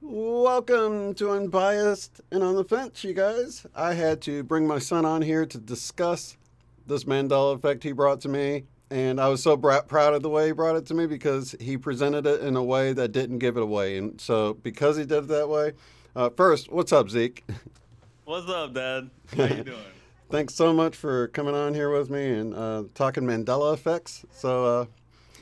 Welcome to Unbiased and on the Fence, you guys. I had to bring my son on here to discuss this Mandela Effect he brought to me, and I was so proud of the way he brought it to me because he presented it in a way that didn't give it away. And so, because he did it that way, first, what's up, Zeke? What's up, Dad? How you doing? Thanks so much for coming on here with me and talking Mandela effects.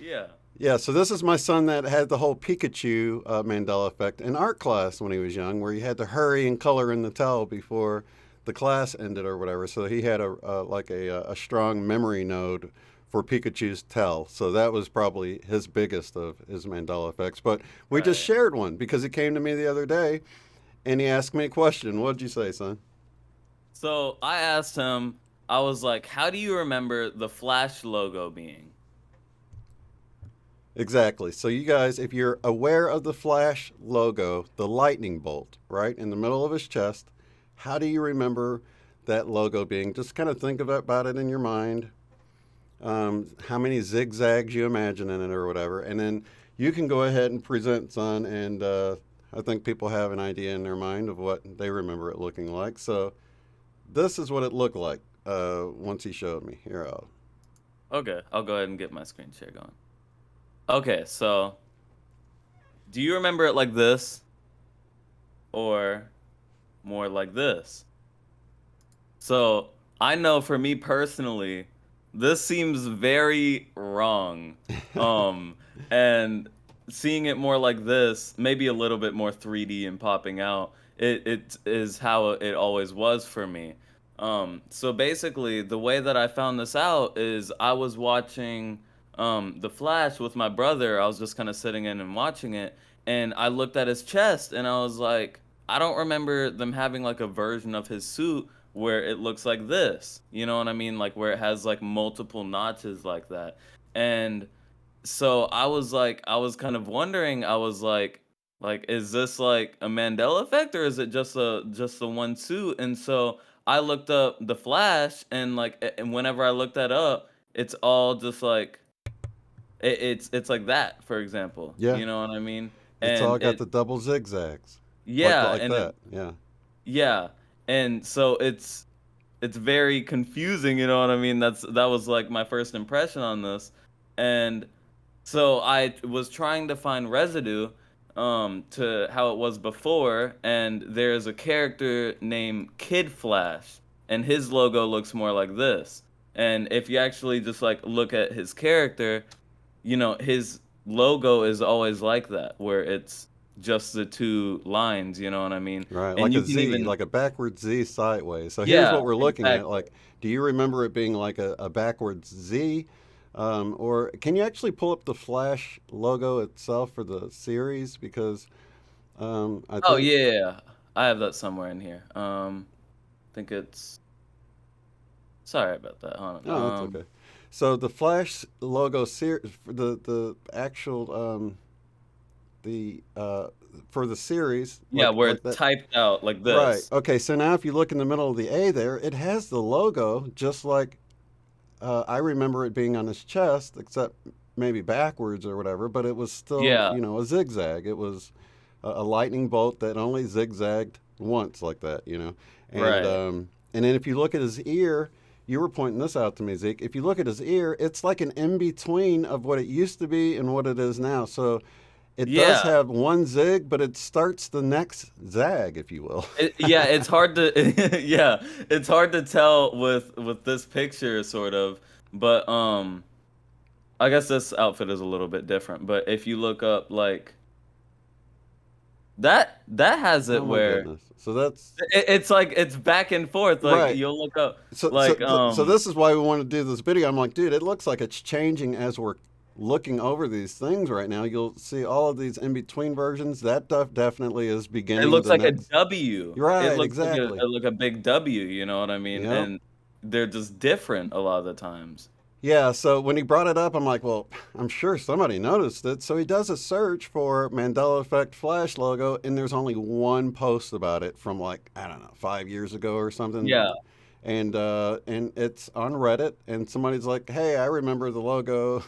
Yeah. Yeah, so this is my son that had the whole Pikachu Mandela effect in art class when he was young, where you had to hurry and color in the towel before the class ended or whatever. So he had a strong memory node for Pikachu's tell. So that was probably his biggest of his Mandela effects. But we just Right. shared one because he came to me the other day and he asked me a question. What'd you say, son? So I asked him, I was like, how do you remember the Flash logo being? Exactly. So you guys, if you're aware of the Flash logo, the lightning bolt, right in the middle of his chest, how do you remember that logo being? Just kind of think about it in your mind. How many zigzags you imagine in it or whatever, and then you can go ahead and present, son. And I think people have an idea in their mind of what they remember it looking like. So this is what it looked like once he showed me. Here, Okay, I'll go ahead and get my screen share going. Okay, so do you remember it like this or more like this? So I know for me personally, this seems very wrong. Um, and seeing it more like this, maybe a little bit more 3D and popping out, it is how it always was for me. So basically, the way that I found this out is I was watching The Flash with my brother. I was just kind of sitting in and watching it, and I looked at his chest, and I was like, I don't remember them having like a version of his suit where it looks like this. You know what I mean? Like where it has like multiple notches like that. And so I was kind of wondering, I was like, is this like a Mandela effect or is it just the one suit? And so I looked up the Flash and and whenever I looked that up, it's all just like it's like that, for example. yeah, You know what I mean? it's all And got the double zigzags, yeah, like and that. Yeah. yeah. And so it's very confusing, you know what I mean? That was like my first impression on this. And so I was trying to find residue to how it was before, and there's a character named Kid Flash, and his logo looks more like this. And if you actually just like look at his character, his logo is always like that, where it's just the two lines, you know what I mean? Right, And like a you can Z, even like a backwards Z sideways. So here's yeah, what we're looking at. exactly. Like, do you remember it being like a backwards Z? Or can you actually pull up the Flash logo itself for the series? Because I Oh think, yeah, yeah. I have that somewhere in here. Think it's sorry about that. Hold oh, that's on. okay. So the Flash logo the actual the for the series, Yeah, where like it's that. typed out like Right. this. Okay. So now if you look in the middle of the A there, it has the logo just like I remember it being on his chest, except maybe backwards or whatever, but it was still, Yeah, a zigzag. It was a lightning bolt that only zigzagged once like that, right. And then if you look at his ear, you were pointing this out to me, Zeke. If you look at his ear, it's like an in between of what it used to be and what it is now. So it does Yeah. have one zig, but it starts the next zag, if you will. Yeah, it's hard to yeah, it's hard to tell with this picture sort of, but I guess this outfit is a little bit different, but if you look up like that has Oh it my where goodness. So that's it's like it's back and forth. Like right. you'll look up So, so, like so this is why we want to do this video. I'm like, dude, it looks like it's changing as we're looking over these things right now. You'll see all of these in between versions. That definitely is it beginning looks the like a next. W. It Right, looks exactly. like a big W, you know what I mean? Yep. And they're just different a lot of the times. Yeah, so when he brought it up, I'm like, well, I'm sure somebody noticed it. So he does a search for Mandela Effect Flash logo, and there's only one post about it from like, I don't know, 5 years ago or something. Yeah. And it's on Reddit, and somebody's like, hey, I remember the logo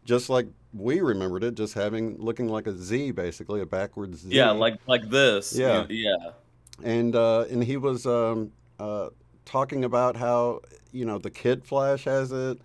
just like we remembered it, just having looking like a Z, basically a backwards Yeah, Z. like this. Yeah, Yeah. and he was talking about how the Kid Flash has it,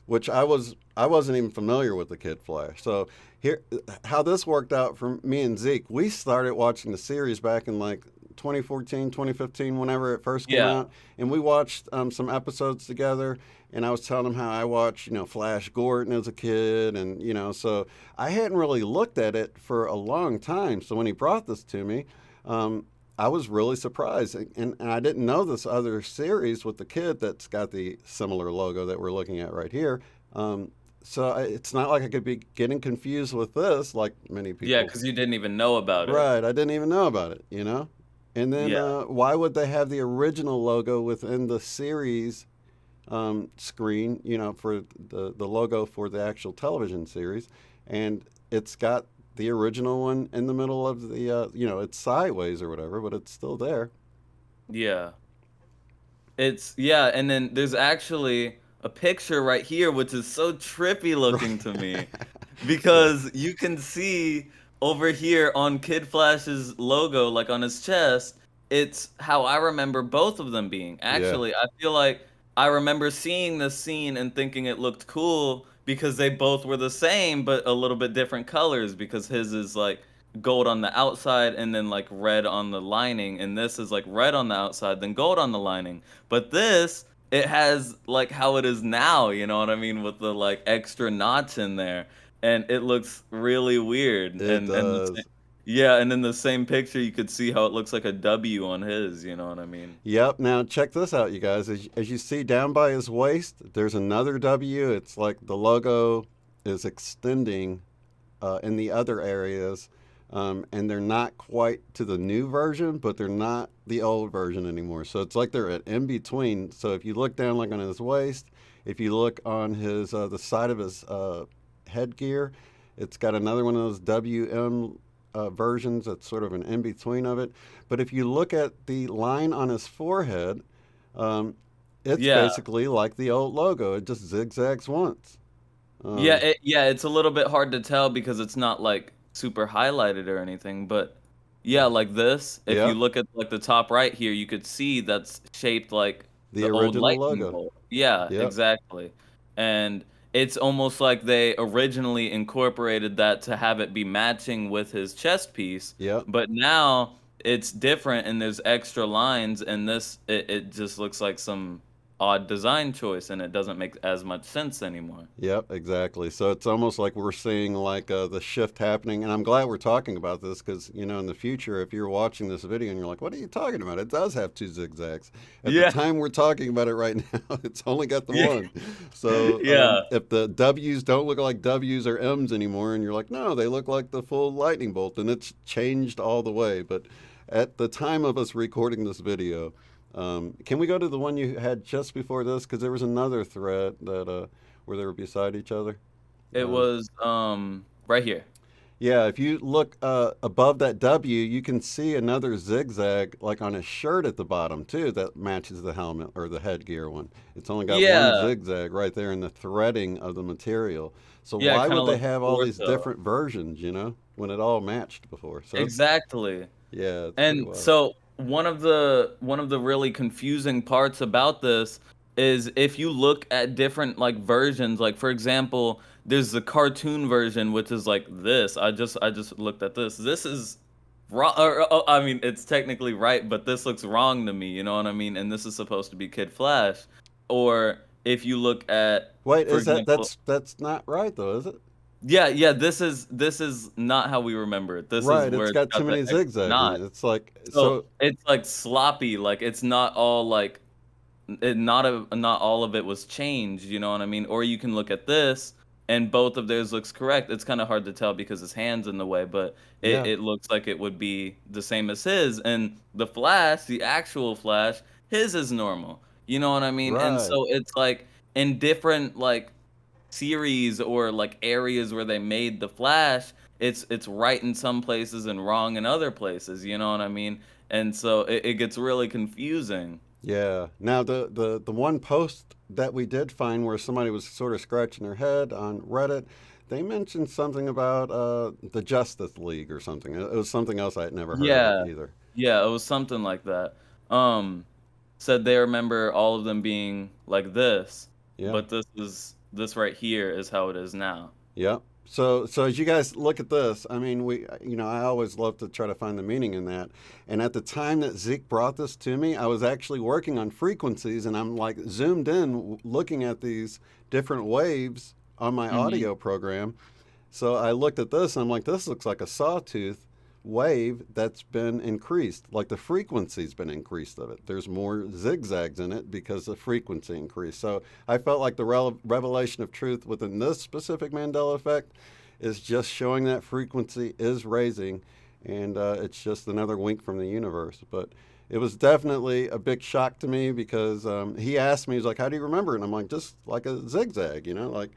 which I wasn't even familiar with the Kid Flash. So here, how this worked out for me and Zeke, we started watching the series back in like 2014, 2015, whenever it first came Yeah. out, and we watched some episodes together. And I was telling him how I watched, Flash Gordon as a kid, and so I hadn't really looked at it for a long time. So when he brought this to me, um, I was really surprised, and I didn't know this other series with the kid that's got the similar logo that we're looking at right here. Um, it's not like I could be getting confused with this, like many Yeah, people. because you didn't even know about it. Right, I didn't even know about it. And then Yeah. why would they have the original logo within the series screen, for the logo for the actual television series? And it's got the original one in the middle of the, it's sideways or whatever, but it's still there. Yeah. Yeah, and then there's actually a picture right here which is so trippy looking Right. to me Yeah. because you can see over here on Kid Flash's logo, like on his chest, it's how I remember both of them being. Yeah. Actually, I feel like I remember seeing this scene and thinking it looked cool because they both were the same but a little bit different colors because his is like gold on the outside and then like red on the lining, and this is like red on the outside then gold on the lining. But this, it has like how it is now, you know what I mean, with the like extra knots in there, and it looks really weird. It does. Yeah, and in the same picture you could see how it looks like a W on his, you know what I mean? Yep. Now check this out, you guys. As you see down by his waist, there's another W. It's like the logo is extending in the other areas, and they're not quite to the new version, but they're not the old version anymore. So it's like they're in between. So if you look down, like on his waist, if you look on his the side of his headgear, it's got another one of those WM versions that's sort of an in between of it. But if you look at the line on his forehead, um, it's Yeah. basically like the old logo. It just zigzags once. Yeah, Um, it's a little bit hard to tell because it's not like super highlighted or anything, but yeah, like this, if you yep, look at like the top right here, you could see that's shaped like the the old original lightning logo. bolt. Yeah, Yep, exactly. And it's almost like they originally incorporated that to have it be matching with his chest piece, yep. but now it's different and there's extra lines, and it just looks like some odd design choice and it doesn't make as much sense anymore. Yep, exactly. So it's almost like we're seeing like the shift happening, and I'm glad we're talking about this because in the future, if you're watching this video and you're like, "What are you talking about?" It does have two zigzags. At the Yeah. time we're talking about it right now, it's only got the Yeah. one. So Yeah. if the W's don't look like W's or M's anymore, and you're like, "No, they look like the full lightning bolt," then it's changed all the way. But at the time of us recording this video, can we go to the one you had just before this? Because there was another thread that where they were beside each other. It Um, was right here. yeah, if you look above that W, you can see another zigzag, like on his shirt at the bottom too, that matches the helmet or the headgear one. It's only got one Yeah. zigzag right there in the threading of the material. So Yeah, it why kind would of they looks have all these ortho. different versions? When it all matched before. So it's Exactly. yeah, it's pretty And wild. so one of the really confusing parts about this is if you look at different like versions, like for example, there's the cartoon version which is like this. I just looked at this. This is wrong. I mean, it's technically right, but this looks wrong to me. You know what I mean? And this is supposed to be Kid Flash. Or if you look at, Wait, for is that example, that's not right though, is it? yeah, yeah, this is not how we remember it. This is Right, where it's it's got too got the many extra zigzags in knot. it. It's like So so it's like sloppy, like it's not all like not all of it was changed, you know what I mean? Or you can look at this and both of theirs looks correct. It's kind of hard to tell because his hand's in the way, but it, yeah, it looks like it would be the same as his. And the Flash, the actual Flash, his is normal. You know what I mean? And right. so it's like in different like series or like areas where they made the Flash, it's right in some places and wrong in other places, you know what I mean? And so it gets really confusing. Yeah. Now the one post that we did find where somebody was sort of scratching their head on Reddit, They mentioned something about the Justice League or something. It was something else I had never heard of Yeah, either. yeah, it was something like that. Um, Said they remember all of them being like this, Yeah. but this right here is how it is now. Yep. So as you guys look at this, I mean, I always love to try to find the meaning in that. And at the time that Zeke brought this to me, I was actually working on frequencies, and I'm like zoomed in, looking at these different waves on my Hmm. audio program. So I looked at this, and I'm like, this looks like a sawtooth wave that's been increased. Like the frequency's been increased of it. There's more zigzags in it because the frequency increased. So I felt like the revelation of truth within this specific Mandela effect is just showing that frequency is raising, and it's just another wink from the universe. But it was definitely a big shock to me because he asked me, he's like, "How do you remember it?" And I'm like, "Just like a zigzag, like."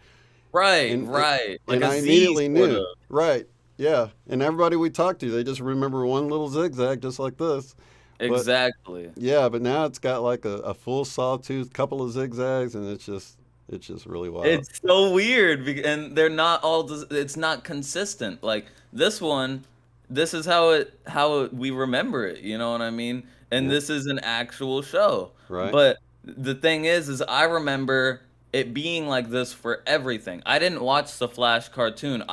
Right, And it, right. Like and a I Z immediately sort knew, of. right? Yeah. And everybody we talked to, they just remember one little zigzag, just like this. But Exactly. yeah, but now it's got like a full sawtooth, couple of zigzags, and it's just really wild. It's so weird, and they're not all. It's not consistent. Like this one, this is we remember it. You know what I mean? And Yeah. this is an actual show. Right. But the thing is I remember it being like this for everything. I didn't watch the Flash cartoon.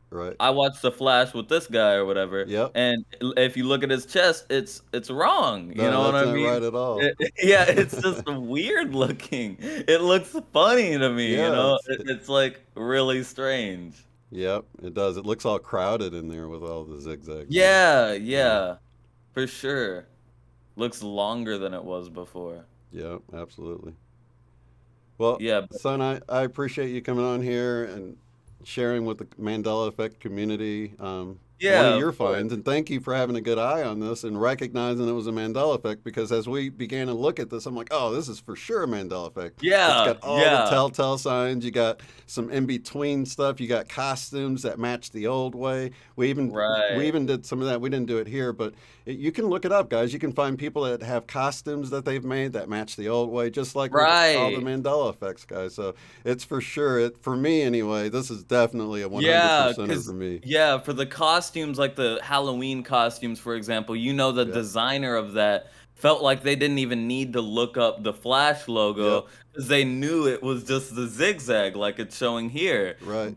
Right. I watched the Flash with this guy or whatever. Yep. And if you look at his chest, it's wrong. You No, know what that's I not mean? right at all. Yeah, it's just weird looking. It looks funny to me, you Yeah. know? It's like really strange. Yep. It does. It looks all crowded in there with all the zigzags in it. Yeah, Yeah. yeah, for sure. Looks longer than it was before. Yep. Absolutely. Well, Yeah, but son, I appreciate you coming on here and sharing with the Mandela Effect community one of yeah, your of course. finds. And thank you for having a good eye on this and recognizing it was a Mandela Effect because as we began to look at this, I'm like, oh, this is for sure a Mandela Effect. It's Yeah, got all the yeah, telltale signs. You got some in between stuff. You got costumes that match the old way. We right, even did some of that. We didn't do it here, but you can look it up, guys. You can find people that have costumes that they've made that match the old way, just like with all the right. Mandela effects, guys. So it's for sure. For me anyway, this is definitely a 100 Yeah, percenter for me. yeah, for the costumes, like the Halloween costumes, for example, the Yep. designer of that felt like they didn't even need to look up the Flash Yep. logo because they knew it was just the zigzag, like it's showing here. Right.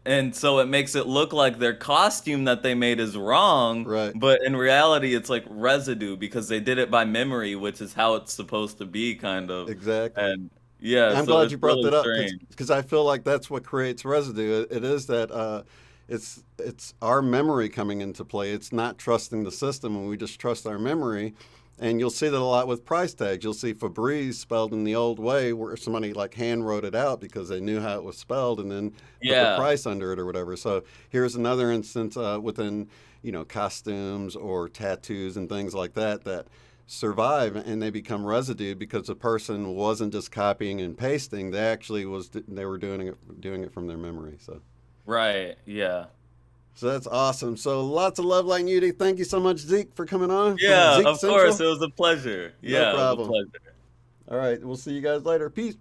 And so it makes it look like their costume that they made is wrong, Right. but in reality, it's like residue because they did it by memory, which is how it's supposed to be, kind of. Exactly. And yeah, I'm so glad it's you brought really that up strange. because I feel like that's what creates residue. It is that it's our memory coming into play. It's not trusting the system, and we just trust our memory. And you'll see that a lot with price tags. You'll see Febreze spelled in the old way, where somebody like hand wrote it out because they knew how it was spelled, and then put the Yeah, price under it or whatever. So here's another instance within costumes or tattoos and things like that survive and they become residue because the person wasn't just copying and pasting. They were doing it from their memory. right, yeah. So that's awesome. So lots of love, light, and unity. Thank you so much, Zeke, for coming on from Yeah, Zeke of course. Central. It was a pleasure. No Yeah, it was a problem. pleasure. All right, we'll see you guys later. Peace.